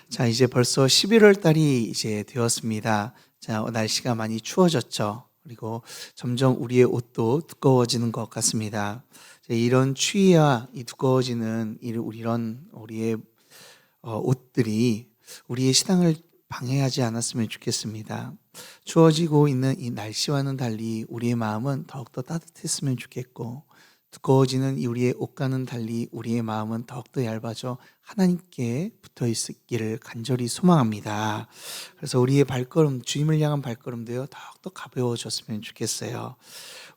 자, 이제 벌써 11월 달이 이제 되었습니다. 자, 날씨가 많이 추워졌죠. 그리고 점점 우리의 옷도 두꺼워지는 것 같습니다. 자, 이런 추위와 이 두꺼워지는 우리의 옷들이 우리의 신앙을 방해하지 않았으면 좋겠습니다. 추워지고 있는 이 날씨와는 달리 우리의 마음은 더욱더 따뜻했으면 좋겠고, 두꺼워지는 우리의 옷과는 달리 우리의 마음은 더욱더 얇아져 하나님께 붙어 있기를 간절히 소망합니다. 그래서 우리의 발걸음, 주님을 향한 발걸음도요, 더욱더 가벼워졌으면 좋겠어요.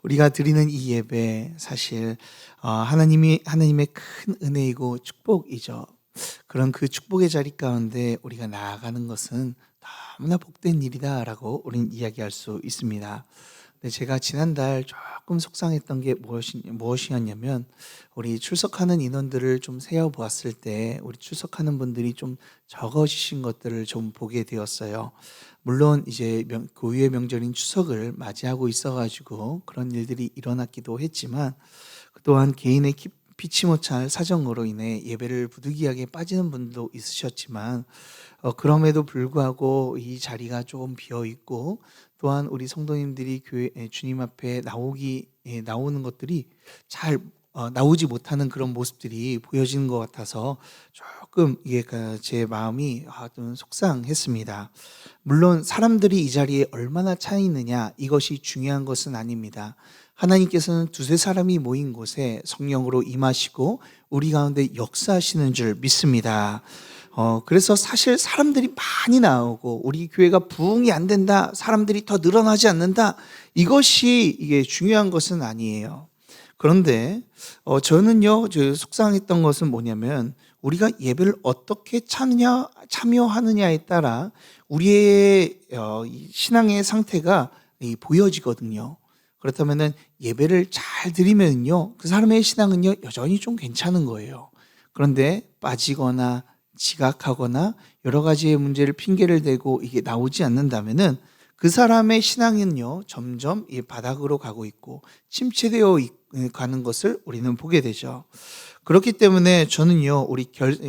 우리가 드리는 이 예배, 사실 하나님의 큰 은혜이고 축복이죠. 그런 그 축복의 자리 가운데 우리가 나아가는 것은 너무나 복된 일이다라고 우리는 이야기할 수 있습니다. 근데 제가 지난달 조금 속상했던 게 무엇이었냐면, 우리 출석하는 인원들을 좀 세어보았을 때 우리 출석하는 분들이 좀 적어지신 것들을 좀 보게 되었어요. 물론 이제 고유의 명절인 추석을 맞이하고 있어가지고 그런 일들이 일어났기도 했지만, 또한 개인의 피치 못할 사정으로 인해 예배를 부득이하게 빠지는 분도 있으셨지만, 그럼에도 불구하고 이 자리가 조금 비어 있고, 또한 우리 성도님들이 주님 앞에 나오는 것들이 잘 나오지 못하는 그런 모습들이 보여지는 것 같아서 조금 이게 제 마음이 좀 속상했습니다. 물론 사람들이 이 자리에 얼마나 차 있느냐, 이것이 중요한 것은 아닙니다. 하나님께서는 두세 사람이 모인 곳에 성령으로 임하시고 우리 가운데 역사하시는 줄 믿습니다. 그래서 사실 사람들이 많이 나오고 우리 교회가 부흥이 안 된다, 사람들이 더 늘어나지 않는다, 이것이 이게 중요한 것은 아니에요. 그런데 저는요, 속상했던 것은 뭐냐면, 우리가 예배를 어떻게 참여하느냐에 따라 우리의 신앙의 상태가 보여지거든요. 그렇다면은 예배를 잘 드리면요, 그 사람의 신앙은요 여전히 좀 괜찮은 거예요. 그런데 빠지거나 지각하거나 여러 가지의 문제를 핑계를 대고 이게 나오지 않는다면은 그 사람의 신앙은요 점점 바닥으로 가고 있고 침체되어 가는 것을 우리는 보게 되죠. 그렇기 때문에 저는요, 우리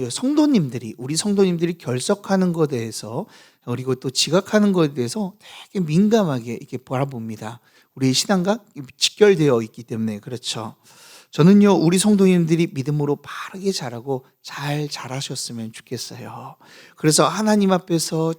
성도님들이 결석하는 것에 대해서, 그리고 또 지각하는 것에 대해서 되게 민감하게 이렇게 바라봅니다. 우리의 신앙과 직결되어 있기 때문에 그렇죠. 저는요, 우리 성도님들이 믿음으로 바르게 자라고 잘 자라셨으면 좋겠어요. 그래서 하나님 앞에서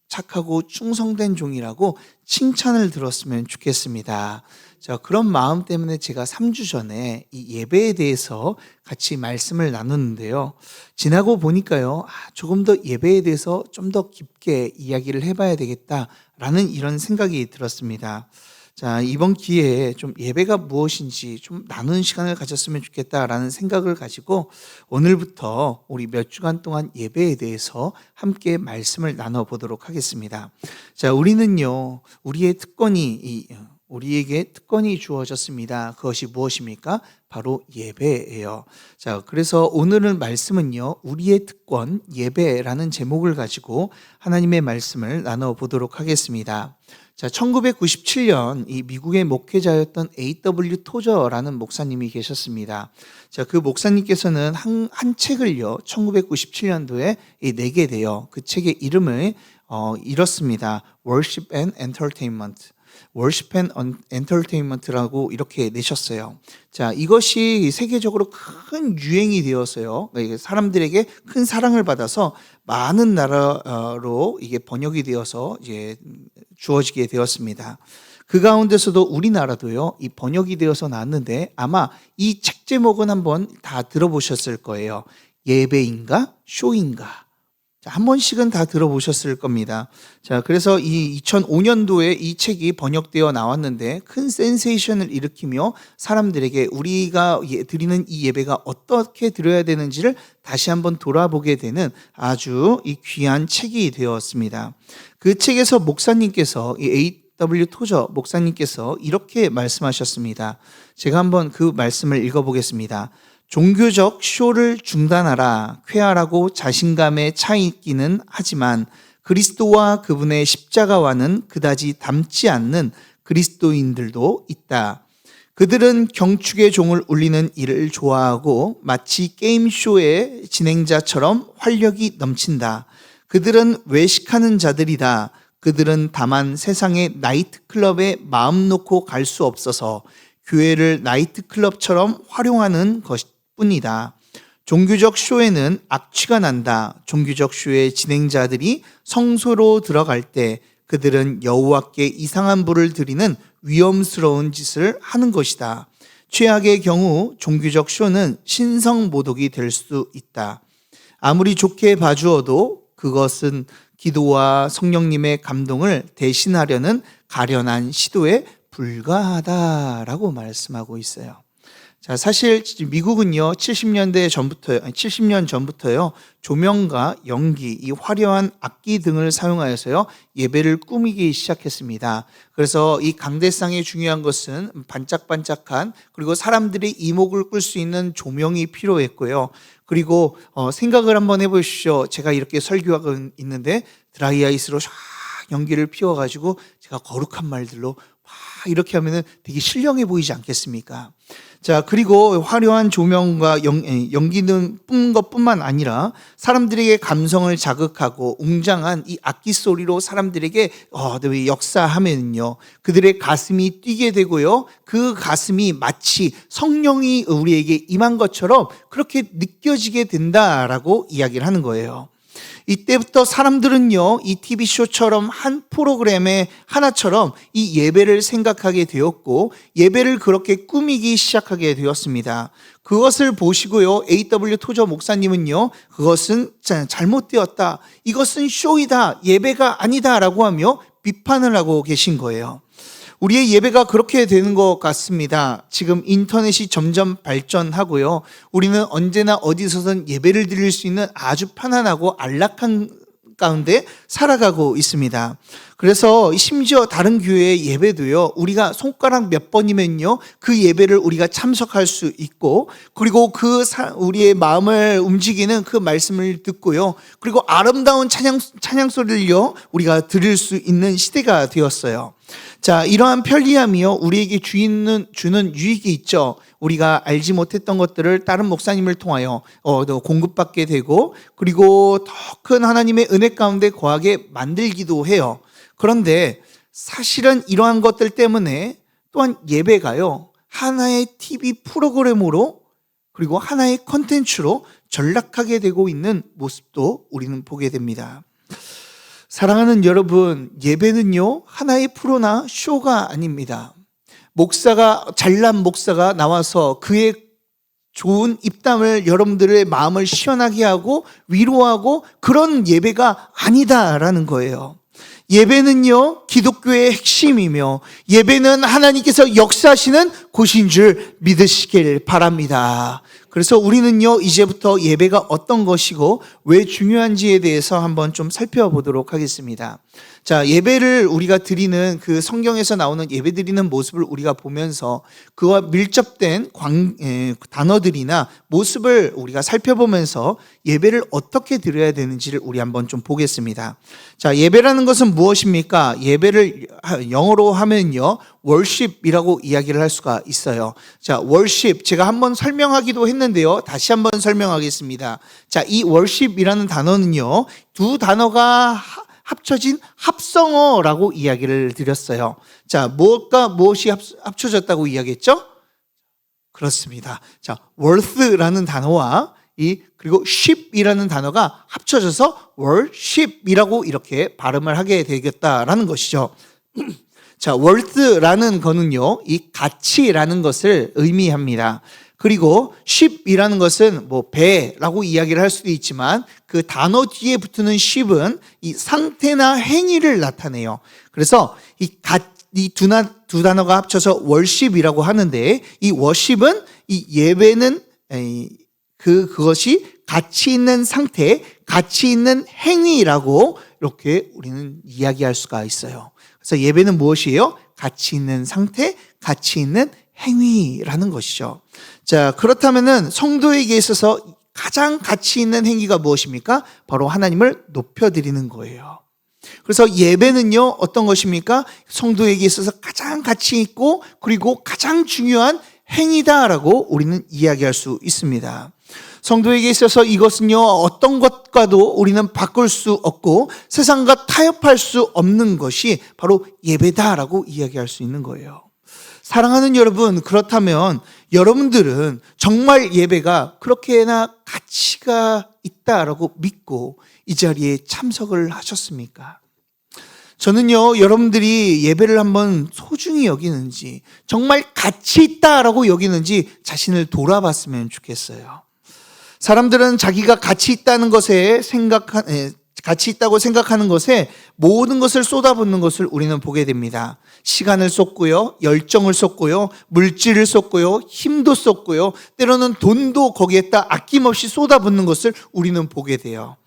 착하고 충성된 종이라고 칭찬을 들었으면 좋겠습니다. 자, 그런 마음 때문에 제가 3주 전에 이 예배에 대해서 같이 말씀을 나눴는데요. 지나고 보니까요, 조금 더 예배에 대해서 좀 더 깊게 이야기를 해봐야 되겠다라는 이런 생각이 들었습니다. 자, 이번 기회에 좀 예배가 무엇인지 좀 나누는 시간을 가졌으면 좋겠다라는 생각을 가지고 오늘부터 우리 몇 주간 동안 예배에 대해서 함께 말씀을 나눠보도록 하겠습니다. 자, 우리는요, 우리에게 특권이 주어졌습니다. 그것이 무엇입니까? 바로 예배예요. 자, 그래서 오늘은 말씀은요, 우리의 특권, 예배라는 제목을 가지고 하나님의 말씀을 나눠보도록 하겠습니다. 자, 1997년 이 미국의 목회자였던 A.W. 토저라는 목사님이 계셨습니다. 자, 그 목사님께서는 한 책을요, 1997년도에 내게 돼요. 그 책의 이름을 이렇습니다. Worship and Entertainment. Worship and Entertainment라고 이렇게 내셨어요. 자, 이것이 세계적으로 큰 유행이 되었어요. 사람들에게 큰 사랑을 받아서 많은 나라로 이게 번역이 되어서 이제 주어지게 되었습니다. 그 가운데서도 우리나라도요, 이 번역이 되어서 나왔는데 아마 이 책 제목은 한번 다 들어보셨을 거예요. 예배인가 쇼인가? 한 번씩은 다 들어보셨을 겁니다. 자, 그래서 이 2005년도에 이 책이 번역되어 나왔는데 큰 센세이션을 일으키며 사람들에게 우리가 드리는 이 예배가 어떻게 드려야 되는지를 다시 한번 돌아보게 되는 아주 이 귀한 책이 되었습니다. 그 책에서 목사님께서 이 A.W. 토저 목사님께서 이렇게 말씀하셨습니다. 제가 한번 그 말씀을 읽어보겠습니다. 종교적 쇼를 중단하라. 쾌활하고 자신감에 차 있기는 하지만 그리스도와 그분의 십자가와는 그다지 닮지 않는 그리스도인들도 있다. 그들은 경축의 종을 울리는 일을 좋아하고 마치 게임쇼의 진행자처럼 활력이 넘친다. 그들은 외식하는 자들이다. 그들은 다만 세상의 나이트클럽에 마음 놓고 갈 수 없어서 교회를 나이트클럽처럼 활용하는 것뿐이다. 종교적 쇼에는 악취가 난다. 종교적 쇼의 진행자들이 성소로 들어갈 때 그들은 여호와께 이상한 불을 드리는 위험스러운 짓을 하는 것이다. 최악의 경우 종교적 쇼는 신성 모독이 될 수 있다. 아무리 좋게 봐주어도 그것은 기도와 성령님의 감동을 대신하려는 가련한 시도에 불과하다라고 말씀하고 있어요. 자, 사실 미국은요, 70년 전부터요, 조명과 연기, 이 화려한 악기 등을 사용하여서요, 예배를 꾸미기 시작했습니다. 그래서 이 강대상에 중요한 것은 반짝반짝한, 그리고 사람들의 이목을 끌 수 있는 조명이 필요했고요. 그리고 생각을 한번 해보십시오. 제가 이렇게 설교하고 있는데 드라이아이스로 쫙 연기를 피워가지고 제가 거룩한 말들로 이렇게 하면은 되게 신령해 보이지 않겠습니까? 자, 그리고 화려한 조명과 연기는 뿐 것뿐만 아니라 사람들에게 감성을 자극하고 웅장한 이 악기 소리로 사람들에게 역사하면요, 그들의 가슴이 뛰게 되고요, 그 가슴이 마치 성령이 우리에게 임한 것처럼 그렇게 느껴지게 된다라고 이야기를 하는 거예요. 이때부터 사람들은요, 이 TV쇼처럼 한 프로그램의 하나처럼 이 예배를 생각하게 되었고, 예배를 그렇게 꾸미기 시작하게 되었습니다. 그것을 보시고요, A.W. 토저 목사님은요, 그것은 잘못되었다, 이것은 쇼이다, 예배가 아니다 라고 하며 비판을 하고 계신 거예요. 우리의 예배가 그렇게 되는 것 같습니다. 지금 인터넷이 점점 발전하고요, 우리는 언제나 어디서든 예배를 드릴 수 있는 아주 편안하고 안락한 가운데 살아가고 있습니다. 그래서 심지어 다른 교회의 예배도요, 우리가 손가락 몇 번이면요, 그 예배를 우리가 참석할 수 있고, 그리고 우리의 마음을 움직이는 그 말씀을 듣고요, 그리고 아름다운 찬양 소리를요, 우리가 들을 수 있는 시대가 되었어요. 자, 이러한 편리함이요, 우리에게 주는 유익이 있죠. 우리가 알지 못했던 것들을 다른 목사님을 통하여 공급받게 되고, 그리고 더 큰 하나님의 은혜 가운데 거하게 만들기도 해요. 그런데 사실은 이러한 것들 때문에 또한 예배가요, 하나의 TV 프로그램으로, 그리고 하나의 컨텐츠로 전락하게 되고 있는 모습도 우리는 보게 됩니다. 사랑하는 여러분, 예배는요, 하나의 프로나 쇼가 아닙니다. 잘난 목사가 나와서 그의 좋은 입담을 여러분들의 마음을 시원하게 하고 위로하고 그런 예배가 아니다라는 거예요. 예배는요, 기독교의 핵심이며 예배는 하나님께서 역사하시는 곳인 줄 믿으시길 바랍니다. 그래서 우리는요, 이제부터 예배가 어떤 것이고 왜 중요한지에 대해서 한번 좀 살펴보도록 하겠습니다. 자, 예배를 우리가 드리는 그 성경에서 나오는 예배 드리는 모습을 우리가 보면서 그와 밀접된 단어들이나 모습을 우리가 살펴보면서 예배를 어떻게 드려야 되는지를 우리 한번 좀 보겠습니다. 자, 예배라는 것은 무엇입니까? 예배를 영어로 하면요, worship이라고 이야기를 할 수가 있어요. 자, worship, 제가 한번 설명하기도 했는데요, 다시 한번 설명하겠습니다. 자, 이 worship이라는 단어는요, 두 단어가 합쳐진 합성어라고 이야기를 드렸어요. 자, 무엇이 합쳐졌다고 이야기했죠? 그렇습니다. 자, worth라는 단어와 그리고 ship이라는 단어가 합쳐져서 worship이라고 이렇게 발음을 하게 되겠다라는 것이죠. 자, worth라는 거는요, 이 가치라는 것을 의미합니다. 그리고 ship이라는 것은 배라고 이야기를 할 수도 있지만 그 단어 뒤에 붙는 ship은 이 상태나 행위를 나타내요. 그래서 이 두 단어가 합쳐서 worship이라고 하는데, 이 worship은 이 예배는 그것이 가치 있는 상태, 가치 있는 행위라고 이렇게 우리는 이야기할 수가 있어요. 그래서 예배는 무엇이에요? 가치 있는 상태, 가치 있는 행위라는 것이죠. 자, 그렇다면은 성도에게 있어서 가장 가치 있는 행위가 무엇입니까? 바로 하나님을 높여드리는 거예요. 그래서 예배는요, 어떤 것입니까? 성도에게 있어서 가장 가치 있고 그리고 가장 중요한 행위다라고 우리는 이야기할 수 있습니다. 성도에게 있어서 이것은요, 어떤 것과도 우리는 바꿀 수 없고 세상과 타협할 수 없는 것이 바로 예배다라고 이야기할 수 있는 거예요. 사랑하는 여러분, 그렇다면 여러분들은 정말 예배가 그렇게나 가치가 있다라고 믿고 이 자리에 참석을 하셨습니까? 저는요, 여러분들이 예배를 한번 소중히 여기는지, 정말 가치 있다라고 여기는지 자신을 돌아봤으면 좋겠어요. 사람들은 자기가 가치 있다는 것에 가치 있다고 생각하는 것에 모든 것을 쏟아붓는 것을 우리는 보게 됩니다. 시간을 쏟고요, 열정을 쏟고요, 물질을 쏟고요, 힘도 쏟고요, 때로는 돈도 거기에다 아낌없이 쏟아붓는 것을 우리는 보게 돼요.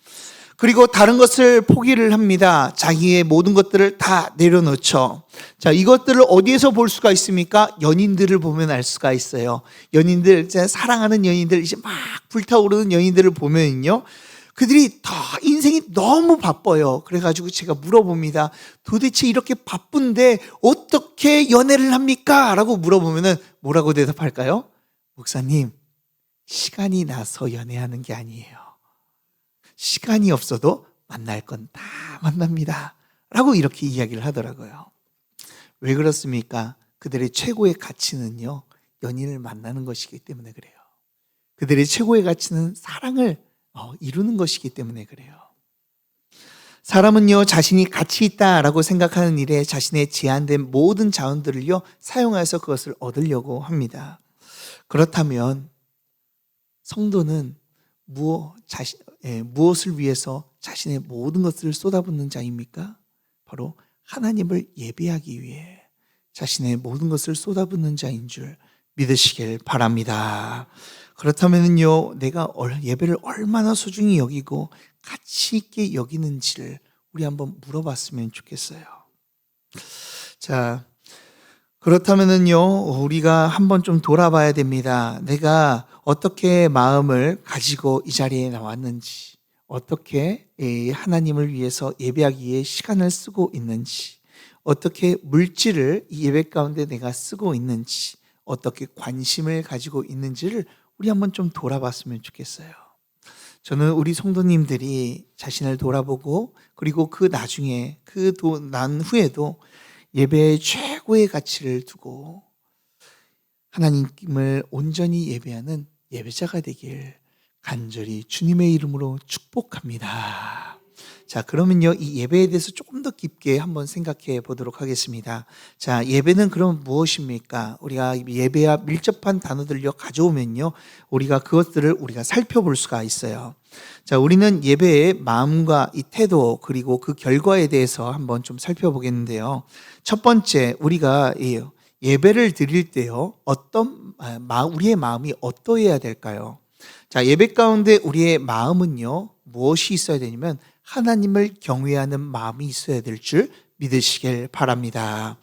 그리고 다른 것을 포기를 합니다. 자기의 모든 것들을 다 내려놓죠. 자, 이것들을 어디에서 볼 수가 있습니까? 연인들을 보면 알 수가 있어요. 연인들, 사랑하는 연인들, 이제 막 불타오르는 연인들을 보면요, 그들이 다 인생이 너무 바빠요. 그래가지고 제가 물어봅니다. 도대체 이렇게 바쁜데 어떻게 연애를 합니까? 라고 물어보면은 뭐라고 대답할까요? 목사님, 시간이 나서 연애하는 게 아니에요. 시간이 없어도 만날 건 다 만납니다. 라고 이렇게 이야기를 하더라고요. 왜 그렇습니까? 그들의 최고의 가치는요, 연인을 만나는 것이기 때문에 그래요. 그들의 최고의 가치는 사랑을 이루는 것이기 때문에 그래요. 사람은요, 자신이 가치 있다라고 생각하는 일에 자신의 제한된 모든 자원들을요, 사용해서 그것을 얻으려고 합니다. 그렇다면 성도는 무엇을 위해서 자신의 모든 것을 쏟아붓는 자입니까? 바로 하나님을 예배하기 위해 자신의 모든 것을 쏟아붓는 자인 줄 믿으시길 바랍니다. 그렇다면요, 내가 예배를 얼마나 소중히 여기고 가치 있게 여기는지를 우리 한번 물어봤으면 좋겠어요. 자, 그렇다면요, 우리가 한번 좀 돌아봐야 됩니다. 내가 어떻게 마음을 가지고 이 자리에 나왔는지, 어떻게 하나님을 위해서 예배하기 위해 시간을 쓰고 있는지, 어떻게 물질을 이 예배 가운데 내가 쓰고 있는지, 어떻게 관심을 가지고 있는지를 우리 한번 좀 돌아봤으면 좋겠어요. 저는 우리 성도님들이 자신을 돌아보고, 그리고 그 나중에 난 후에도 예배의 최고의 가치를 두고 하나님을 온전히 예배하는 예배자가 되길 간절히 주님의 이름으로 축복합니다. 자, 그러면요, 이 예배에 대해서 조금 더 깊게 한번 생각해 보도록 하겠습니다. 자, 예배는 그럼 무엇입니까? 우리가 예배와 밀접한 단어들을 가져오면요, 우리가 그것들을 우리가 살펴볼 수가 있어요. 자, 우리는 예배의 마음과 이 태도, 그리고 그 결과에 대해서 한번 좀 살펴보겠는데요. 첫 번째, 우리가 예배를 드릴 때요, 우리의 마음이 어떠해야 될까요? 자, 예배 가운데 우리의 마음은요, 무엇이 있어야 되냐면 하나님을 경외하는 마음이 있어야 될 줄 믿으시길 바랍니다.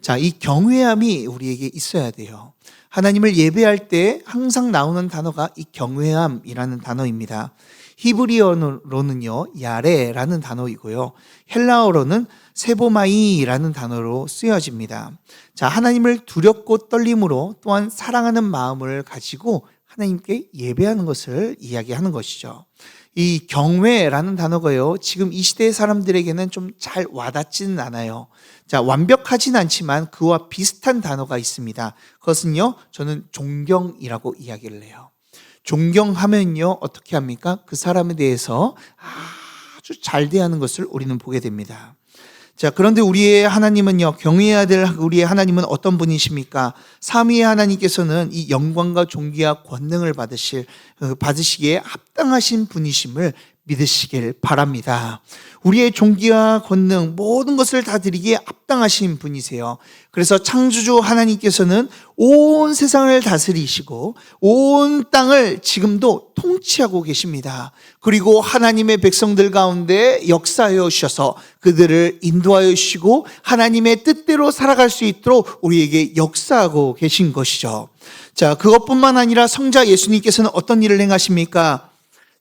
자, 이 경외함이 우리에게 있어야 돼요. 하나님을 예배할 때 항상 나오는 단어가 이 경외함이라는 단어입니다. 히브리어로는요, 야레라는 단어이고요, 헬라어로는 세보마이라는 단어로 쓰여집니다. 자, 하나님을 두렵고 떨림으로 또한 사랑하는 마음을 가지고 하나님께 예배하는 것을 이야기하는 것이죠. 이 경외라는 단어가요, 지금 이 시대의 사람들에게는 좀 잘 와닿지는 않아요. 자, 완벽하진 않지만 그와 비슷한 단어가 있습니다. 그것은요, 저는 존경이라고 이야기를 해요. 존경하면요, 어떻게 합니까? 그 사람에 대해서 아주 잘 대하는 것을 우리는 보게 됩니다. 자, 그런데 우리의 하나님은요, 경외해야 될 우리의 하나님은 어떤 분이십니까? 삼위의 하나님께서는 이 영광과 존귀와 권능을 받으시기에 합당하신 분이심을 믿으시길 바랍니다. 우리의 존귀와 권능, 모든 것을 다 드리기에 합당하신 분이세요. 그래서 창조주 하나님께서는 온 세상을 다스리시고 온 땅을 지금도 통치하고 계십니다. 그리고 하나님의 백성들 가운데 역사하여 주셔서 그들을 인도하여 주시고 하나님의 뜻대로 살아갈 수 있도록 우리에게 역사하고 계신 것이죠. 자, 그것뿐만 아니라 성자 예수님께서는 어떤 일을 행하십니까?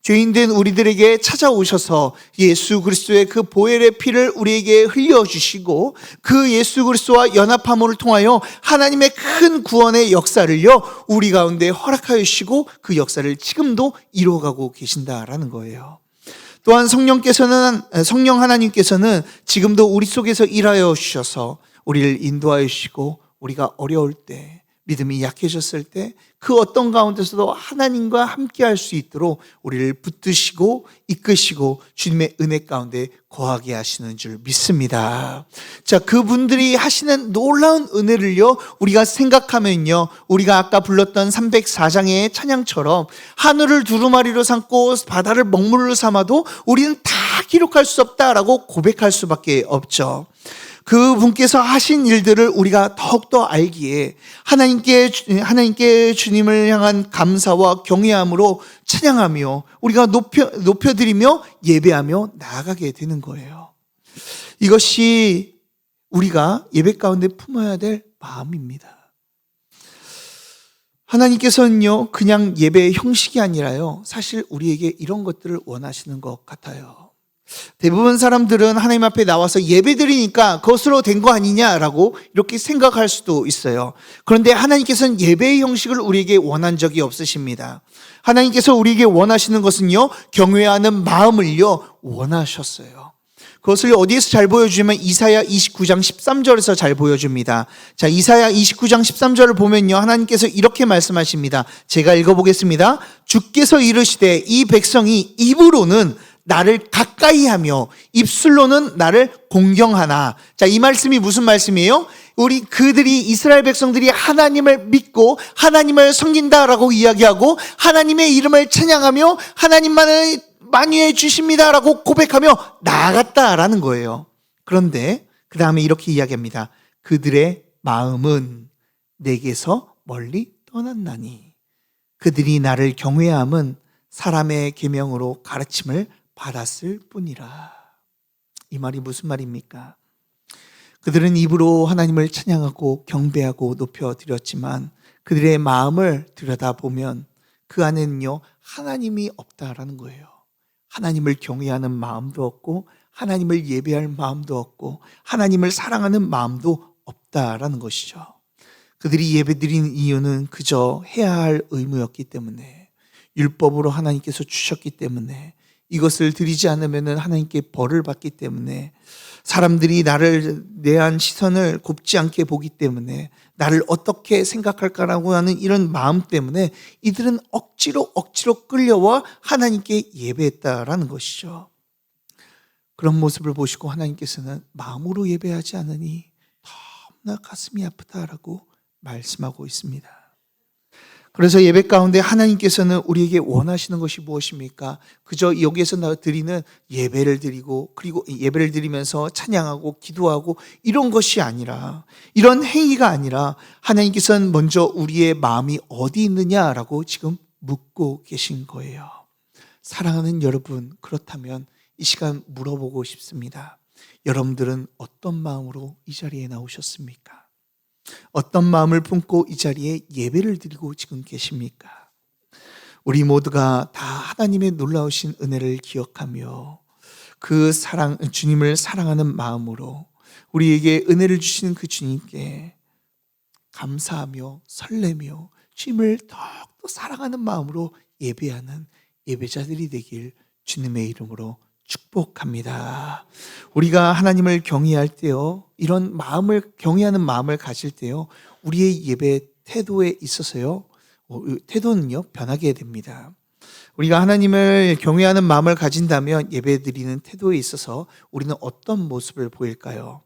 죄인된 우리들에게 찾아오셔서 예수 그리스도의 그 보혈의 피를 우리에게 흘려주시고 그 예수 그리스도와 연합함을 통하여 하나님의 큰 구원의 역사를요 우리 가운데 허락하여 주시고 그 역사를 지금도 이루어가고 계신다라는 거예요. 또한 성령 하나님께서는 지금도 우리 속에서 일하여 주셔서 우리를 인도하여 주시고 우리가 어려울 때, 믿음이 약해졌을 때 그 어떤 가운데서도 하나님과 함께 할 수 있도록 우리를 붙드시고 이끄시고 주님의 은혜 가운데 거하게 하시는 줄 믿습니다. 자, 그분들이 하시는 놀라운 은혜를요 우리가 생각하면요, 우리가 아까 불렀던 304장의 찬양처럼 하늘을 두루마리로 삼고 바다를 먹물로 삼아도 우리는 다 기록할 수 없다라고 고백할 수밖에 없죠. 그분께서 하신 일들을 우리가 더욱더 알기에 하나님께 주님을 향한 감사와 경외함으로 찬양하며 우리가 높여드리며 예배하며 나아가게 되는 거예요. 이것이 우리가 예배 가운데 품어야 될 마음입니다. 하나님께서는요 그냥 예배의 형식이 아니라요 사실 우리에게 이런 것들을 원하시는 것 같아요. 대부분 사람들은 하나님 앞에 나와서 예배드리니까 그것으로 된 거 아니냐라고 이렇게 생각할 수도 있어요. 그런데 하나님께서는 예배의 형식을 우리에게 원한 적이 없으십니다. 하나님께서 우리에게 원하시는 것은요 경외하는 마음을요 원하셨어요. 그것을 어디에서 잘 보여주면 이사야 29장 13절에서 잘 보여줍니다. 자, 이사야 29장 13절을 보면요 하나님께서 이렇게 말씀하십니다. 제가 읽어보겠습니다. 주께서 이르시되 이 백성이 입으로는 나를 가까이 하며 입술로는 나를 공경하나. 자, 이 말씀이 무슨 말씀이에요? 그들이 이스라엘 백성들이 하나님을 믿고 하나님을 섬긴다라고 이야기하고 하나님의 이름을 찬양하며 하나님만을 만유해 주십니다라고 고백하며 나아갔다라는 거예요. 그런데 그 다음에 이렇게 이야기합니다. 그들의 마음은 내게서 멀리 떠났나니 그들이 나를 경외함은 사람의 계명으로 가르침을 받았을 뿐이라. 이 말이 무슨 말입니까? 그들은 입으로 하나님을 찬양하고 경배하고 높여드렸지만 그들의 마음을 들여다보면 그 안에는요 하나님이 없다라는 거예요. 하나님을 경외하는 마음도 없고 하나님을 예배할 마음도 없고 하나님을 사랑하는 마음도 없다라는 것이죠. 그들이 예배드린 이유는 그저 해야 할 의무였기 때문에, 율법으로 하나님께서 주셨기 때문에, 이것을 드리지 않으면 하나님께 벌을 받기 때문에, 사람들이 나를 대한 시선을 곱지 않게 보기 때문에, 나를 어떻게 생각할까라고 하는 이런 마음 때문에 이들은 억지로 끌려와 하나님께 예배했다라는 것이죠. 그런 모습을 보시고 하나님께서는 마음으로 예배하지 않으니 너무나 가슴이 아프다라고 말씀하고 있습니다. 그래서 예배 가운데 하나님께서는 우리에게 원하시는 것이 무엇입니까? 그저 여기에서 드리는 예배를 드리고 그리고 예배를 드리면서 찬양하고 기도하고 이런 것이 아니라, 이런 행위가 아니라 하나님께서는 먼저 우리의 마음이 어디 있느냐라고 지금 묻고 계신 거예요. 사랑하는 여러분, 그렇다면 이 시간 물어보고 싶습니다. 여러분들은 어떤 마음으로 이 자리에 나오셨습니까? 어떤 마음을 품고 이 자리에 예배를 드리고 지금 계십니까? 우리 모두가 다 하나님의 놀라우신 은혜를 기억하며 그 주님을 사랑하는 마음으로 우리에게 은혜를 주시는 그 주님께 감사하며 설레며 주님을 더욱더 사랑하는 마음으로 예배하는 예배자들이 되길 주님의 이름으로 축복합니다. 우리가 하나님을 경외할 때요, 이런 경외하는 마음을 가질 때요, 우리의 예배 태도에 있어서요, 태도는요 변하게 됩니다. 우리가 하나님을 경외하는 마음을 가진다면 예배 드리는 태도에 있어서 우리는 어떤 모습을 보일까요?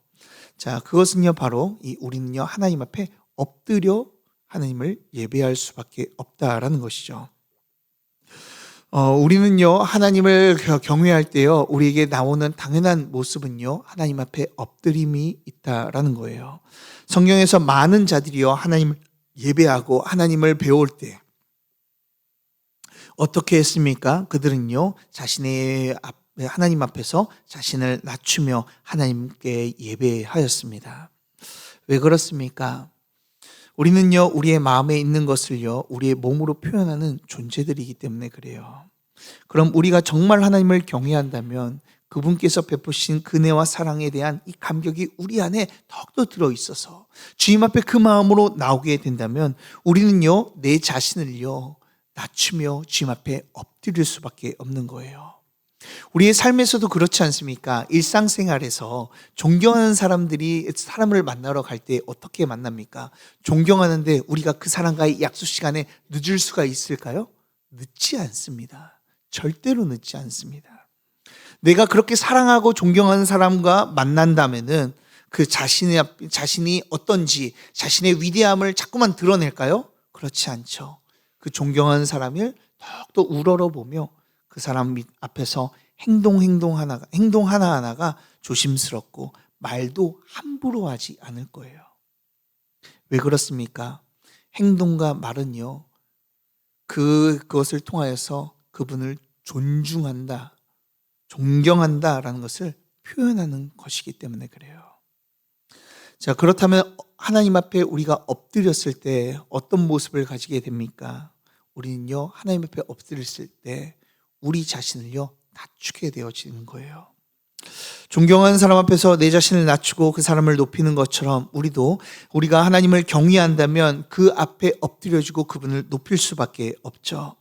자, 그것은요 바로 우리는요 하나님 앞에 엎드려 하나님을 예배할 수밖에 없다라는 것이죠. 우리는요 하나님을 경외할 때요 우리에게 나오는 당연한 모습은요 하나님 앞에 엎드림이 있다라는 거예요. 성경에서 많은 자들이요 하나님을 예배하고 하나님을 배울 때 어떻게 했습니까? 그들은요 하나님 앞에서 자신을 낮추며 하나님께 예배하였습니다. 왜 그렇습니까? 우리는요 우리의 마음에 있는 것을요 우리의 몸으로 표현하는 존재들이기 때문에 그래요. 그럼 우리가 정말 하나님을 경외한다면 그분께서 베푸신 은혜와 사랑에 대한 이 감격이 우리 안에 더욱더 들어있어서 주님 앞에 그 마음으로 나오게 된다면 우리는요, 내 자신을요, 낮추며 주님 앞에 엎드릴 수밖에 없는 거예요. 우리의 삶에서도 그렇지 않습니까? 일상생활에서 존경하는 사람들이 사람을 만나러 갈 때 어떻게 만납니까? 존경하는데 우리가 그 사람과의 약속 시간에 늦을 수가 있을까요? 늦지 않습니다. 절대로 늦지 않습니다. 내가 그렇게 사랑하고 존경하는 사람과 만난다면은 그 자신이 어떤지, 자신의 위대함을 자꾸만 드러낼까요? 그렇지 않죠. 그 존경하는 사람을 더욱더 우러러보며 그 사람 앞에서 행동 하나하나가 조심스럽고 말도 함부로 하지 않을 거예요. 왜 그렇습니까? 행동과 말은요, 그것을 통하여서 그분을 존중한다, 존경한다라는 것을 표현하는 것이기 때문에 그래요. 자, 그렇다면 하나님 앞에 우리가 엎드렸을 때 어떤 모습을 가지게 됩니까? 우리는요, 하나님 앞에 엎드렸을 때 우리 자신을요, 낮추게 되어지는 거예요. 존경하는 사람 앞에서 내 자신을 낮추고 그 사람을 높이는 것처럼 우리가 하나님을 경외한다면 그 앞에 엎드려주고 그분을 높일 수밖에 없죠.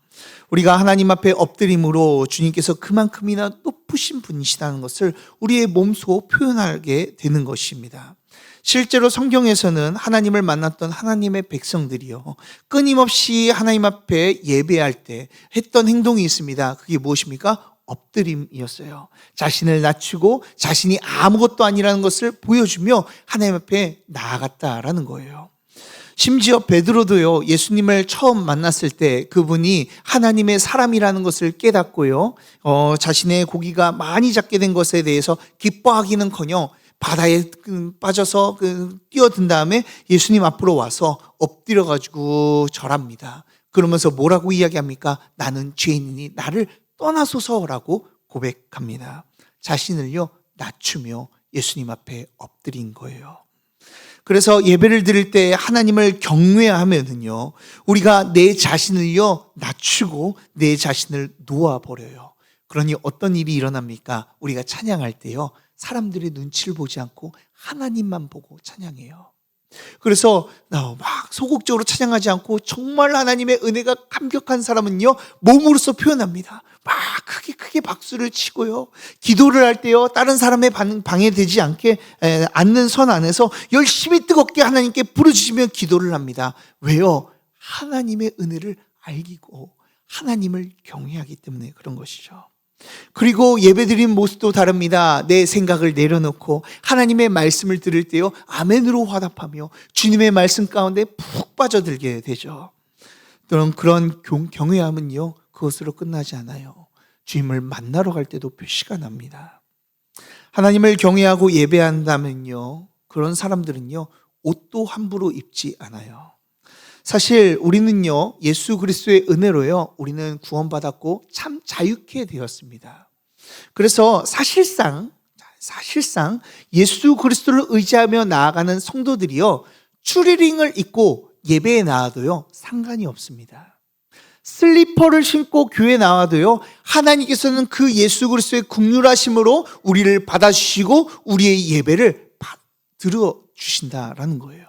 우리가 하나님 앞에 엎드림으로 주님께서 그만큼이나 높으신 분이시다는 것을 우리의 몸소 표현하게 되는 것입니다. 실제로 성경에서는 하나님을 만났던 하나님의 백성들이요, 끊임없이 하나님 앞에 예배할 때 했던 행동이 있습니다. 그게 무엇입니까? 엎드림이었어요. 자신을 낮추고 자신이 아무것도 아니라는 것을 보여주며 하나님 앞에 나아갔다라는 거예요. 심지어 베드로도요, 예수님을 처음 만났을 때 그분이 하나님의 사람이라는 것을 깨닫고요, 자신의 고기가 많이 잡게 된 것에 대해서 기뻐하기는커녕 바다에 빠져서 뛰어든 다음에 예수님 앞으로 와서 엎드려가지고 절합니다. 그러면서 뭐라고 이야기합니까? 나는 죄인이니 나를 떠나소서라고 고백합니다. 자신을요, 낮추며 예수님 앞에 엎드린 거예요. 그래서 예배를 드릴 때 하나님을 경외하면은요, 우리가 내 자신을요, 낮추고 내 자신을 놓아버려요. 그러니 어떤 일이 일어납니까? 우리가 찬양할 때요, 사람들의 눈치를 보지 않고 하나님만 보고 찬양해요. 그래서 막 소극적으로 찬양하지 않고 정말 하나님의 은혜가 감격한 사람은요, 몸으로써 표현합니다. 막 크게 박수를 치고요, 기도를 할 때요, 다른 사람의 방해되지 않게 앉는 선 안에서 열심히 뜨겁게 하나님께 부르짖으며 기도를 합니다. 왜요? 하나님의 은혜를 알고 하나님을 경외하기 때문에 그런 것이죠. 그리고 예배드린 모습도 다릅니다. 내 생각을 내려놓고 하나님의 말씀을 들을 때요, 아멘으로 화답하며 주님의 말씀 가운데 푹 빠져들게 되죠. 그런 경외함은요, 그것으로 끝나지 않아요. 주님을 만나러 갈 때도 표시가 납니다. 하나님을 경외하고 예배한다면요, 그런 사람들은요, 옷도 함부로 입지 않아요. 사실 우리는요, 예수 그리스도의 은혜로요, 우리는 구원받았고 참 자유케 되었습니다. 그래서 사실상 예수 그리스도를 의지하며 나아가는 성도들이요, 추리닝을 입고 예배에 나와도요, 상관이 없습니다. 슬리퍼를 신고 교회에 나와도요, 하나님께서는 그 예수 그리스도의 긍휼하심으로 우리를 받아주시고 우리의 예배를 들어주신다라는 거예요.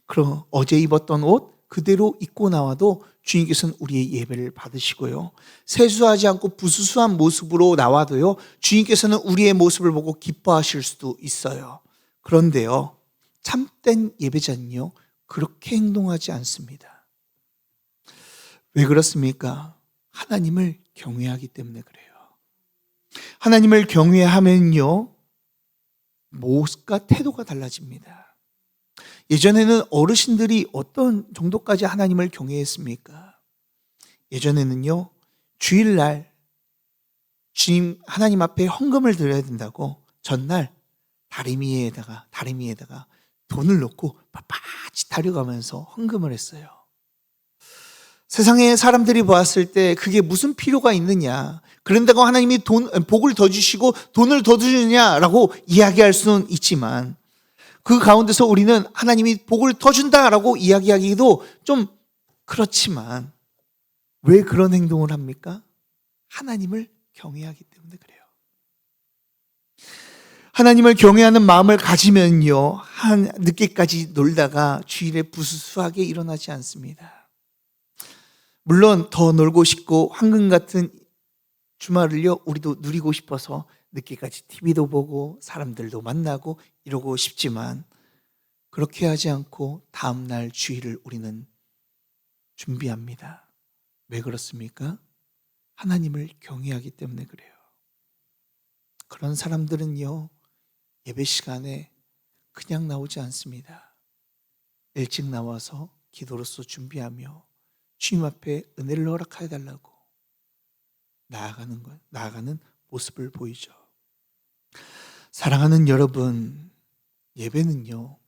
그럼 어제 입었던 옷 그대로 입고 나와도 주님께서는 우리의 예배를 받으시고요, 세수하지 않고 부수수한 모습으로 나와도요, 주님께서는 우리의 모습을 보고 기뻐하실 수도 있어요. 그런데요, 참된 예배자는요, 그렇게 행동하지 않습니다. 왜 그렇습니까? 하나님을 경외하기 때문에 그래요. 하나님을 경외하면요, 모습과 태도가 달라집니다. 예전에는 어르신들이 어떤 정도까지 하나님을 경외했습니까? 예전에는요, 주일날 주님 하나님 앞에 헌금을 드려야 된다고 전날 다리미에다가 돈을 넣고 빳빳이 타려가면서 헌금을 했어요. 세상에 사람들이 보았을 때 그게 무슨 필요가 있느냐, 그런다고 하나님이 복을 더 주시고 돈을 더 주느냐라고 이야기할 수는 있지만, 그 가운데서 우리는 하나님이 복을 더 준다라고 이야기하기도 좀 그렇지만, 왜 그런 행동을 합니까? 하나님을 경외하기 때문에 그래요. 하나님을 경외하는 마음을 가지면요, 늦게까지 놀다가 주일에 부수수하게 일어나지 않습니다. 물론 더 놀고 싶고 황금 같은 주말을요, 우리도 누리고 싶어서 늦게까지 TV도 보고 사람들도 만나고 이러고 싶지만 그렇게 하지 않고 다음날 주일을 우리는 준비합니다. 왜 그렇습니까? 하나님을 경외하기 때문에 그래요. 그런 사람들은요, 예배 시간에 그냥 나오지 않습니다. 일찍 나와서 기도로서 준비하며 주님 앞에 은혜를 허락해 달라고 나아가는 모습을 보이죠. 사랑하는 여러분, 예배는요,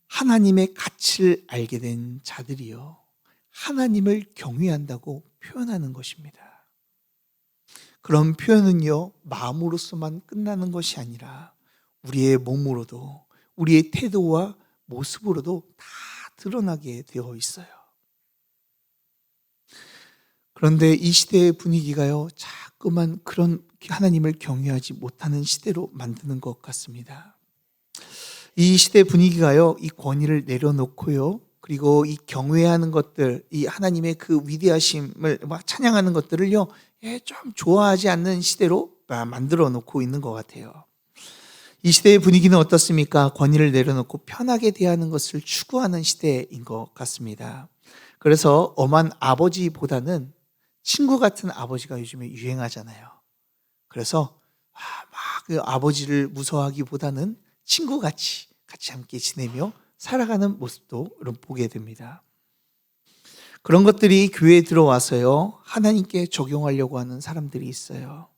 하나님의 가치를 알게 된 자들이요, 하나님을 경외한다고 표현하는 것입니다. 그런 표현은요, 마음으로서만 끝나는 것이 아니라 우리의 몸으로도, 우리의 태도와 모습으로도 다 드러나게 되어 있어요. 그런데 이 시대의 분위기가요, 자꾸만 그런 하나님을 경외하지 못하는 시대로 만드는 것 같습니다. 이 시대 분위기가요, 이 권위를 내려놓고요, 그리고 이 경외하는 것들, 이 하나님의 그 위대하심을 막 찬양하는 것들을요, 좀 좋아하지 않는 시대로 만들어 놓고 있는 것 같아요. 이 시대의 분위기는 어떻습니까? 권위를 내려놓고 편하게 대하는 것을 추구하는 시대인 것 같습니다. 그래서 엄한 아버지보다는 친구 같은 아버지가 요즘에 유행하잖아요. 그래서 막 그 아버지를 무서워하기보다는 친구같이 같이 함께 지내며 살아가는 모습도 보게 됩니다. 그런 것들이 교회에 들어와서요, 하나님께 적용하려고 하는 사람들이 있어요.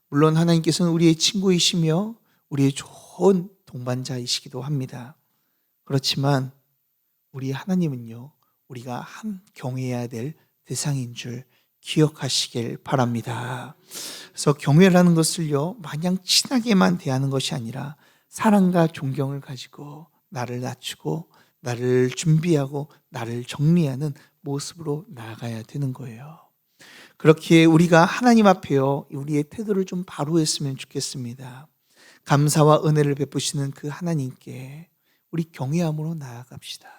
물론 하나님께서는 우리의 친구이시며 우리의 좋은 동반자이시기도 합니다. 그렇지만 우리 하나님은요, 우리가 경외해야 될 대상인 줄 기억하시길 바랍니다. 그래서 경외라는 것을요, 마냥 친하게만 대하는 것이 아니라 사랑과 존경을 가지고 나를 낮추고 나를 준비하고 나를 정리하는 모습으로 나아가야 되는 거예요. 그렇게 우리가 하나님 앞에요, 우리의 태도를 좀 바로 했으면 좋겠습니다. 감사와 은혜를 베푸시는 그 하나님께 우리 경외함으로 나아갑시다.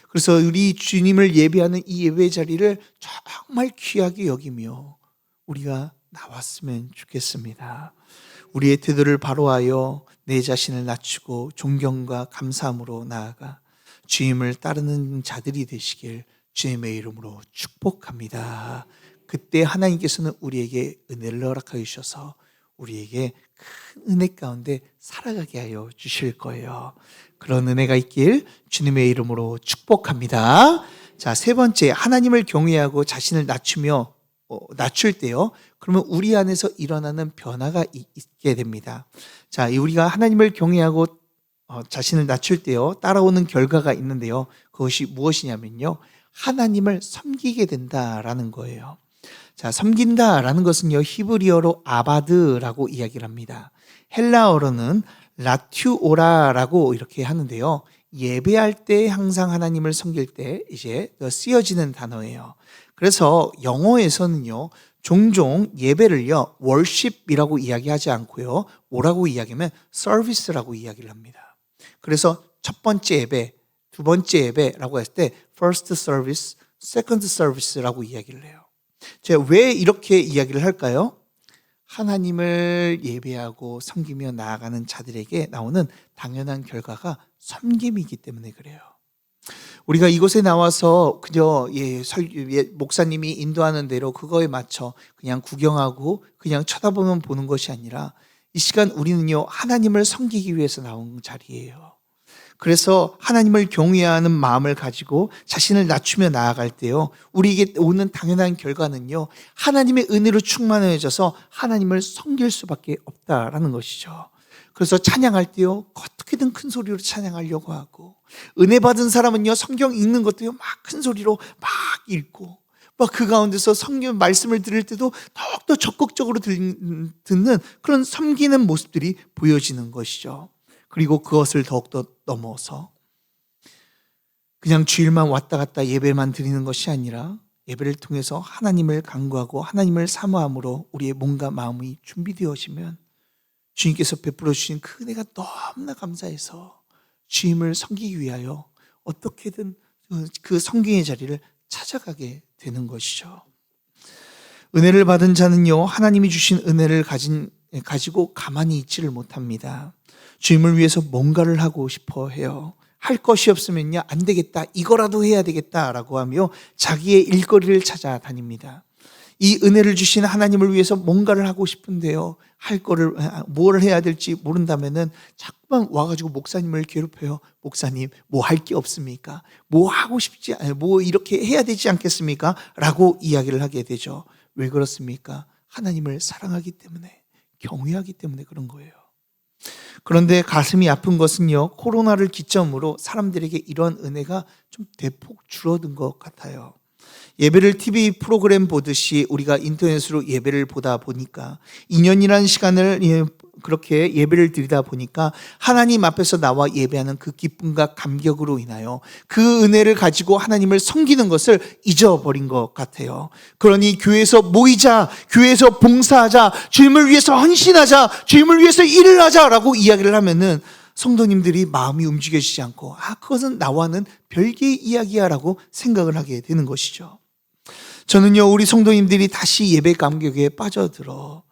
그래서 우리 주님을 예배하는 이 예배 자리를 정말 귀하게 여기며 우리가 나왔으면 좋겠습니다. 우리의 태도를 바로하여 내 자신을 낮추고 존경과 감사함으로 나아가 주님을 따르는 자들이 되시길 주님의 이름으로 축복합니다. 그때 하나님께서는 우리에게 은혜를 허락하여 주셔서 우리에게 큰 은혜 가운데 살아가게 하여 주실 거예요. 그런 은혜가 있길 주님의 이름으로 축복합니다. 자, 세 번째, 하나님을 경외하고 자신을 낮출 때요, 그러면 우리 안에서 일어나는 변화가 있게 됩니다. 자, 우리가 하나님을 경외하고 자신을 낮출 때요, 따라오는 결과가 있는데요, 그것이 무엇이냐면요, 하나님을 섬기게 된다라는 거예요. 자, 섬긴다라는 것은요, 히브리어로 아바드라고 이야기를 합니다. 헬라어로는 라튜오라라고 이렇게 하는데요, 예배할 때 항상 하나님을 섬길 때 이제 쓰여지는 단어예요. 그래서 영어에서는요, 종종 예배를요, worship이라고 이야기하지 않고요, 뭐라고 이야기하면 service라고 이야기를 합니다. 그래서 첫 번째 예배, 두 번째 예배라고 했을 때 first service, second service라고 이야기를 해요. 제가 왜 이렇게 이야기를 할까요? 하나님을 예배하고 섬기며 나아가는 자들에게 나오는 당연한 결과가 섬김이기 때문에 그래요. 우리가 이곳에 나와서 그저 목사님이 인도하는 대로 그거에 맞춰 그냥 구경하고 그냥 쳐다보면 보는 것이 아니라 이 시간 우리는요, 하나님을 섬기기 위해서 나온 자리예요. 그래서 하나님을 경외하는 마음을 가지고 자신을 낮추며 나아갈 때요, 우리에게 오는 당연한 결과는요, 하나님의 은혜로 충만해져서 하나님을 섬길 수밖에 없다라는 것이죠. 그래서 찬양할 때요, 어떻게든 큰 소리로 찬양하려고 하고, 은혜 받은 사람은요, 성경 읽는 것도요, 막 큰 소리로 막 읽고, 막 그 가운데서 성경 말씀을 들을 때도 더욱더 적극적으로 듣는 그런 섬기는 모습들이 보여지는 것이죠. 그리고 그것을 더욱더 넘어서 그냥 주일만 왔다 갔다 예배만 드리는 것이 아니라 예배를 통해서 하나님을 간구하고 하나님을 사모함으로 우리의 몸과 마음이 준비되어지면 주님께서 베풀어 주신 그 은혜가 너무나 감사해서 주님을 섬기기 위하여 어떻게든 그 성경의 자리를 찾아가게 되는 것이죠. 은혜를 받은 자는요, 하나님이 주신 은혜를 가지고 가만히 있지를 못합니다. 주님을 위해서 뭔가를 하고 싶어 해요. 할 것이 없으면요, 안 되겠다, 이거라도 해야 되겠다라고 하며 자기의 일거리를 찾아다닙니다. 이 은혜를 주신 하나님을 위해서 뭔가를 하고 싶은데요, 뭘 해야 될지 모른다면은 자꾸만 와가지고 목사님을 괴롭혀요. 목사님, 뭐 할 게 없습니까? 뭐 하고 싶지, 뭐 이렇게 해야 되지 않겠습니까? 라고 이야기를 하게 되죠. 왜 그렇습니까? 하나님을 사랑하기 때문에, 경외하기 때문에 그런 거예요. 그런데 가슴이 아픈 것은요, 코로나를 기점으로 사람들에게 이런 은혜가 좀 대폭 줄어든 것 같아요. 예배를 TV 프로그램 보듯이 우리가 인터넷으로 예배를 보다 보니까 2년이라는 시간을 그렇게 예배를 드리다 보니까 하나님 앞에서 나와 예배하는 그 기쁨과 감격으로 인하여 그 은혜를 가지고 하나님을 섬기는 것을 잊어버린 것 같아요. 그러니 교회에서 모이자, 교회에서 봉사하자, 주님을 위해서 헌신하자, 주님을 위해서 일을 하자라고 이야기를 하면은 성도님들이 마음이 움직여지지 않고 그것은 나와는 별개의 이야기야라고 생각을 하게 되는 것이죠. 저는요, 우리 성도님들이 다시 예배 감격에 빠져들어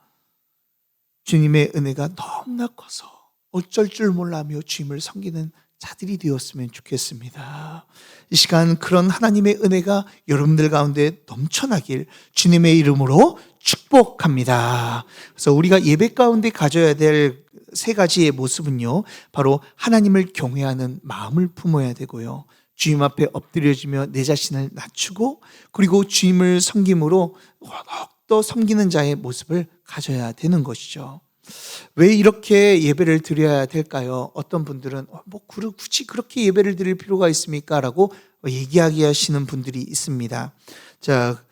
주님의 은혜가 너무나 커서 어쩔 줄 몰라며 주님을 섬기는 자들이 되었으면 좋겠습니다. 이 시간 그런 하나님의 은혜가 여러분들 가운데 넘쳐나길 주님의 이름으로 축복합니다. 그래서 우리가 예배 가운데 가져야 될 세 가지의 모습은요, 바로 하나님을 경외하는 마음을 품어야 되고요, 주님 앞에 엎드려지며 내 자신을 낮추고, 그리고 주님을 섬김으로 더욱더 섬기는 자의 모습을 가져야 되는 것이죠. 왜 이렇게 예배를 드려야 될까요? 어떤 분들은 굳이 그렇게 예배를 드릴 필요가 있습니까? 라고 얘기하시는 분들이 있습니다. 자,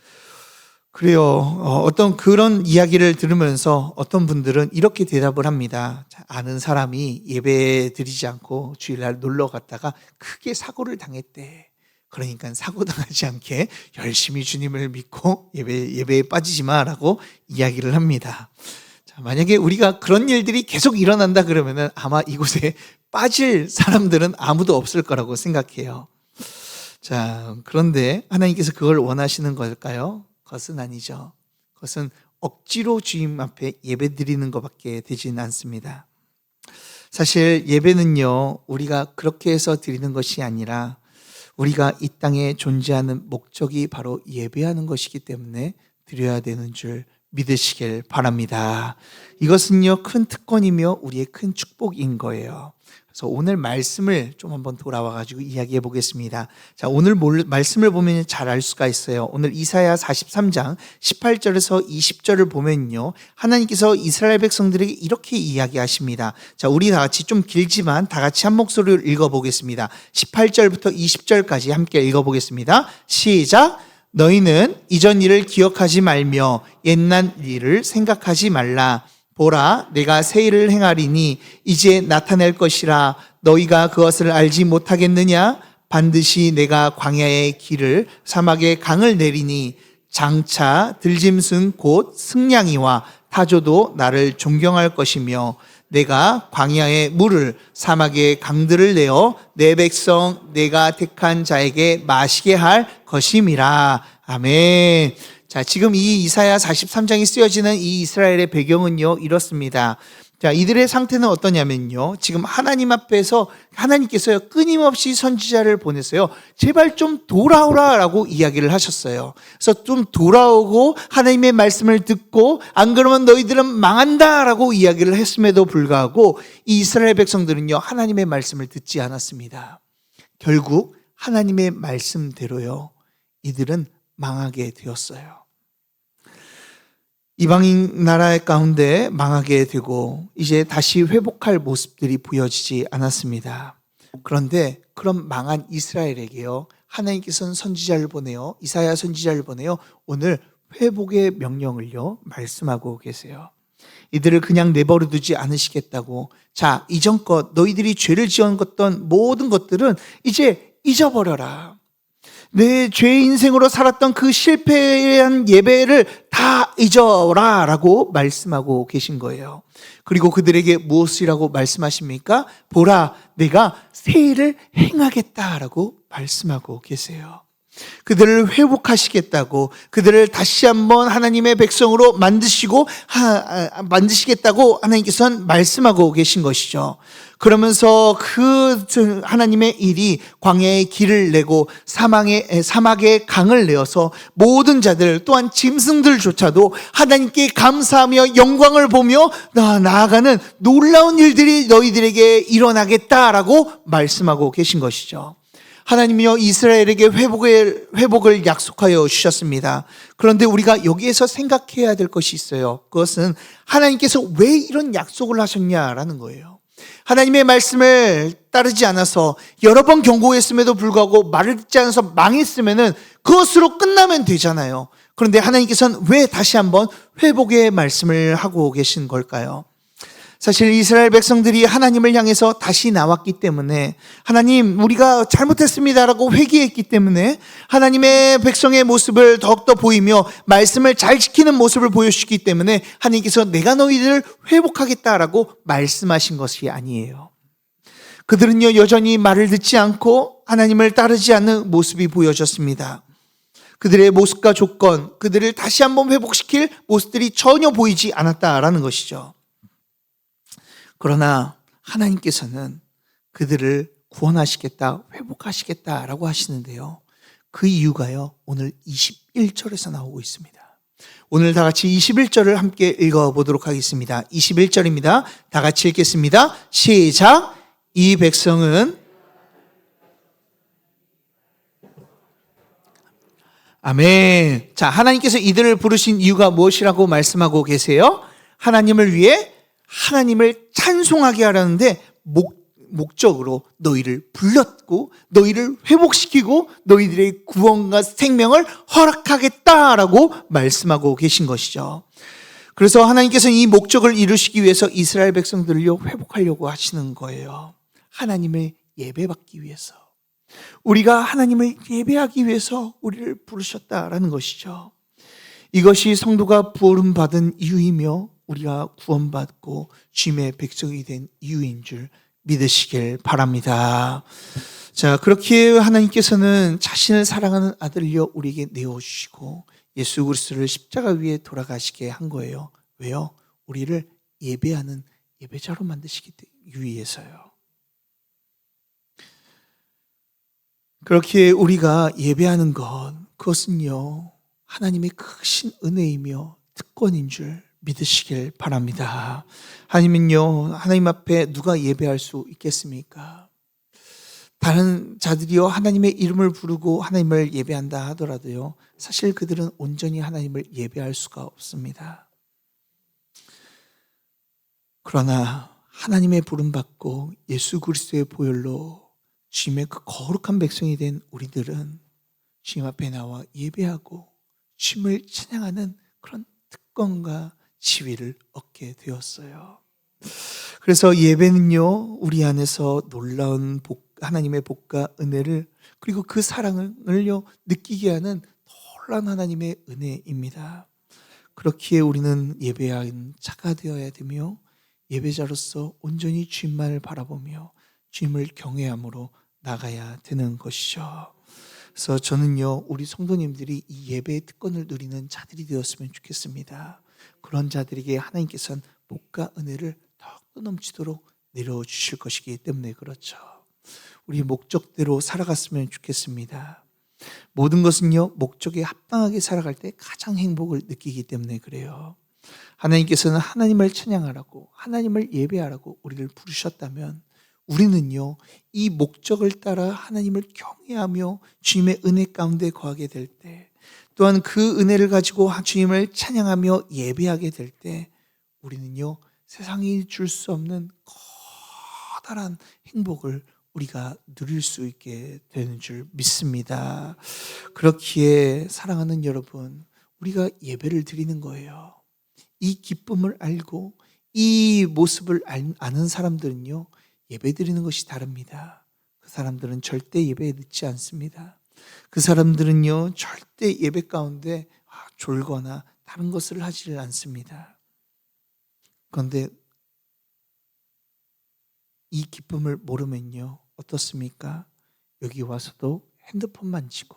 그래요. 어떤 그런 이야기를 들으면서 어떤 분들은 이렇게 대답을 합니다. 아는 사람이 예배 드리지 않고 주일날 놀러 갔다가 크게 사고를 당했대. 그러니까 사고 당하지 않게 열심히 주님을 믿고 예배에 빠지지 마라고 이야기를 합니다. 자, 만약에 우리가 그런 일들이 계속 일어난다 그러면은 아마 이곳에 빠질 사람들은 아무도 없을 거라고 생각해요. 자, 그런데 하나님께서 그걸 원하시는 걸까요? 그것은 아니죠. 그것은 억지로 주님 앞에 예배 드리는 것밖에 되지는 않습니다. 사실 예배는요, 우리가 그렇게 해서 드리는 것이 아니라 우리가 이 땅에 존재하는 목적이 바로 예배하는 것이기 때문에 드려야 되는 줄 믿으시길 바랍니다. 이것은요, 큰 특권이며 우리의 큰 축복인 거예요. 그래서 오늘 말씀을 좀 한번 돌아와가지고 이야기해 보겠습니다. 자, 오늘 말씀을 보면 잘 알 수가 있어요. 오늘 이사야 43장 18절에서 20절을 보면요, 하나님께서 이스라엘 백성들에게 이렇게 이야기하십니다. 자, 우리 다 같이 좀 길지만 다 같이 한 목소리로 읽어보겠습니다. 18절부터 20절까지 함께 읽어보겠습니다. 시작! 너희는 이전 일을 기억하지 말며 옛날 일을 생각하지 말라. 보라, 내가 새 일을 행하리니 이제 나타낼 것이라. 너희가 그것을 알지 못하겠느냐? 반드시 내가 광야의 길을 사막의 강을 내리니 장차 들짐승 곧 승냥이와 타조도 나를 존경할 것이며 내가 광야의 물을 사막의 강들을 내어 내 백성 내가 택한 자에게 마시게 할 것임이라. 아멘. 자, 지금 이 이사야 43장이 쓰여지는 이 이스라엘의 배경은요, 이렇습니다. 자, 이들의 상태는 어떠냐면요, 지금 하나님 앞에서 하나님께서요, 끊임없이 선지자를 보내서요, 제발 좀 돌아오라 라고 이야기를 하셨어요. 그래서 좀 돌아오고 하나님의 말씀을 듣고 안 그러면 너희들은 망한다 라고 이야기를 했음에도 불구하고 이 이스라엘 백성들은요, 하나님의 말씀을 듣지 않았습니다. 결국 하나님의 말씀대로요, 이들은 망하게 되었어요. 이방인 나라 가운데 망하게 되고 이제 다시 회복할 모습들이 보여지지 않았습니다. 그런데 그런 망한 이스라엘에게요, 하나님께서는 선지자를 보내요, 이사야 선지자를 보내요, 오늘 회복의 명령을요 말씀하고 계세요. 이들을 그냥 내버려 두지 않으시겠다고. 자, 이전껏 너희들이 죄를 지었던 모든 것들은 이제 잊어버려라. 내 죄의 인생으로 살았던 그 실패한 예배를 다 잊어라 라고 말씀하고 계신 거예요. 그리고 그들에게 무엇이라고 말씀하십니까? 보라, 내가 새 일을 행하겠다라고 말씀하고 계세요. 그들을 회복하시겠다고, 그들을 다시 한번 하나님의 백성으로 만드시겠다고 하나님께서는 말씀하고 계신 것이죠. 그러면서 그 하나님의 일이 광야의 길을 내고 사막의 강을 내어서 모든 자들 또한 짐승들조차도 하나님께 감사하며 영광을 보며 나아가는 놀라운 일들이 너희들에게 일어나겠다라고 말씀하고 계신 것이죠. 하나님이요, 이스라엘에게 회복을 약속하여 주셨습니다. 그런데 우리가 여기에서 생각해야 될 것이 있어요. 그것은 하나님께서 왜 이런 약속을 하셨냐라는 거예요. 하나님의 말씀을 따르지 않아서 여러 번 경고했음에도 불구하고 말을 듣지 않아서 망했으면은 그것으로 끝나면 되잖아요. 그런데 하나님께서는 왜 다시 한번 회복의 말씀을 하고 계신 걸까요? 사실 이스라엘 백성들이 하나님을 향해서 다시 나왔기 때문에, 하나님 우리가 잘못했습니다라고 회개했기 때문에 하나님의 백성의 모습을 더욱더 보이며 말씀을 잘 지키는 모습을 보여주시기 때문에 하나님께서 내가 너희들을 회복하겠다라고 말씀하신 것이 아니에요. 그들은요, 여전히 말을 듣지 않고 하나님을 따르지 않는 모습이 보여졌습니다. 그들의 모습과 조건, 그들을 다시 한번 회복시킬 모습들이 전혀 보이지 않았다라는 것이죠. 그러나 하나님께서는 그들을 구원하시겠다, 회복하시겠다라고 하시는데요. 그 이유가요, 오늘 21절에서 나오고 있습니다. 오늘 다 같이 21절을 함께 읽어보도록 하겠습니다. 21절입니다. 다 같이 읽겠습니다. 시작! 이 백성은 아멘. 자, 하나님께서 이들을 부르신 이유가 무엇이라고 말씀하고 계세요? 하나님을 위해 하나님을 찬송하게 하라는데 목적으로 너희를 불렀고 너희를 회복시키고 너희들의 구원과 생명을 허락하겠다라고 말씀하고 계신 것이죠. 그래서 하나님께서는 이 목적을 이루시기 위해서 이스라엘 백성들을 회복하려고 하시는 거예요. 하나님을 예배받기 위해서, 우리가 하나님을 예배하기 위해서 우리를 부르셨다라는 것이죠. 이것이 성도가 부름받은 이유이며 우리가 구원받고 주님의 백성이 된 이유인 줄 믿으시길 바랍니다. 자, 그렇게 하나님께서는 자신을 사랑하는 아들을요 우리에게 내어주시고 예수 그리스도를 십자가 위에 돌아가시게 한 거예요. 왜요? 우리를 예배하는 예배자로 만드시기 위해서요. 그렇게 우리가 예배하는 것, 그것은요 하나님의 크신 은혜이며 특권인 줄 믿으시길 바랍니다. 하나님은요, 하나님 앞에 누가 예배할 수 있겠습니까? 다른 자들이요 하나님의 이름을 부르고 하나님을 예배한다 하더라도요, 사실 그들은 온전히 하나님을 예배할 수가 없습니다. 그러나 하나님의 부름받고 예수 그리스도의 보혈로 주님의 그 거룩한 백성이 된 우리들은 주님 앞에 나와 예배하고 주님을 찬양하는 그런 특권과 지위를 얻게 되었어요. 그래서 예배는요 우리 안에서 놀라운 하나님의 복과 은혜를, 그리고 그 사랑을요 느끼게 하는 놀라운 하나님의 은혜입니다. 그렇기에 우리는 예배한 자가 되어야 되며 예배자로서 온전히 주님만을 바라보며 주님을 경외함으로 나가야 되는 것이죠. 그래서 저는요 우리 성도님들이 이 예배의 특권을 누리는 자들이 되었으면 좋겠습니다. 그런 자들에게 하나님께서는 복과 은혜를 더욱더 넘치도록 내려주실 것이기 때문에 그렇죠. 우리 목적대로 살아갔으면 좋겠습니다. 모든 것은요 목적에 합당하게 살아갈 때 가장 행복을 느끼기 때문에 그래요. 하나님께서는 하나님을 찬양하라고, 하나님을 예배하라고 우리를 부르셨다면 우리는요 이 목적을 따라 하나님을 경외하며 주님의 은혜 가운데 거하게 될 때, 또한 그 은혜를 가지고 주님을 찬양하며 예배하게 될 때 우리는요 세상이 줄 수 없는 커다란 행복을 우리가 누릴 수 있게 되는 줄 믿습니다. 그렇기에 사랑하는 여러분, 우리가 예배를 드리는 거예요. 이 기쁨을 알고 이 모습을 아는 사람들은요 예배 드리는 것이 다릅니다. 그 사람들은 절대 예배에 늦지 않습니다. 그 사람들은요, 절대 예배 가운데 졸거나 다른 것을 하지를 않습니다. 그런데 이 기쁨을 모르면요, 어떻습니까? 여기 와서도 핸드폰 만지고,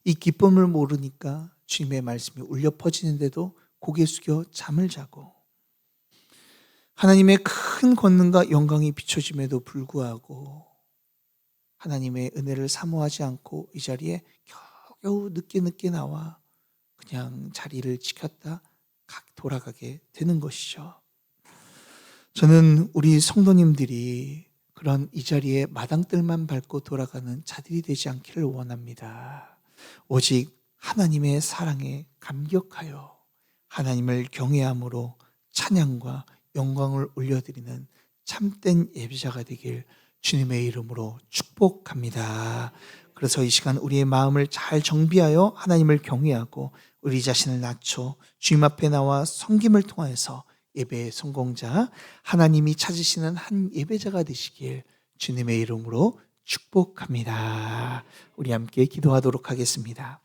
이 기쁨을 모르니까 주님의 말씀이 울려 퍼지는데도 고개 숙여 잠을 자고, 하나님의 큰 권능과 영광이 비춰짐에도 불구하고 하나님의 은혜를 사모하지 않고 이 자리에 겨우겨우 늦게 나와 그냥 자리를 지켰다 돌아가게 되는 것이죠. 저는 우리 성도님들이 그런 이 자리에 마당들만 밟고 돌아가는 자들이 되지 않기를 원합니다. 오직 하나님의 사랑에 감격하여 하나님을 경외함으로 찬양과 영광을 올려드리는 참된 예배자가 되길 주님의 이름으로 축복합니다. 그래서 이 시간 우리의 마음을 잘 정비하여 하나님을 경외하고 우리 자신을 낮춰 주님 앞에 나와 섬김을 통해서 예배의 성공자, 하나님이 찾으시는 한 예배자가 되시길 주님의 이름으로 축복합니다. 우리 함께 기도하도록 하겠습니다.